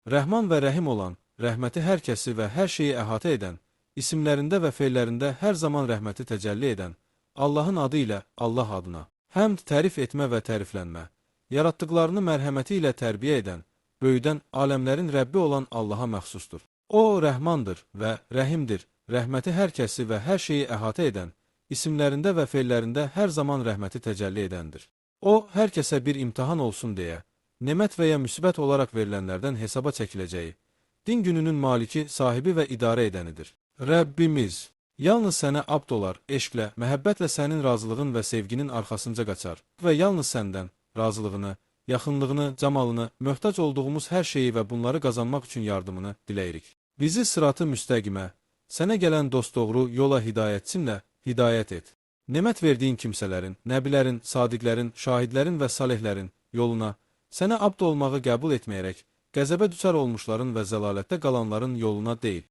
Rəhman və Rəhim olan, rəhməti hər kəsi və hər şeyi əhatə edən, isimlərində və fe'lərində hər zaman rəhməti təcəlli edən, Allahın adı ilə Allah adına, həmd, tərif etmə və təriflənmə, yaratdıqlarını mərhəməti ilə tərbiyə edən, böyüdən aləmlərin Rəbbi olan Allaha məxsusdur. O, Rəhmandır və Rəhimdir, rəhməti hər kəsi və hər şeyi əhatə edən, isimlərində və fe'lərində hər zaman rəhməti təcəlli edəndir. O, hər kəsə bir imtahan olsun deyə, nemət və ya müsibət olaraq verilənlərdən hesaba çəkiləcəyi, din gününün maliki, sahibi və idarə edənidir. Rəbbimiz, yalnız sənə abd olar, eşqlə, məhəbbətlə sənin razılığın və sevginin arxasınca qaçar və yalnız səndən razılığını, yaxınlığını, camalını, möhtac olduğumuz hər şeyi və bunları qazanmaq üçün yardımını diləyirik. Bizi sıratı müstəqimə, sənə gələn dosdoğru yola hidayətçinlə hidayət et. Nemət verdiyin kimsələrin, nəbilərin, sadiqlərin, şahidlərin və salihlərin yoluna, sənə abd olmağı qəbul etməyərək, qəzəbə düçar olmuşların və zəlalətdə qalanların yoluna deyil.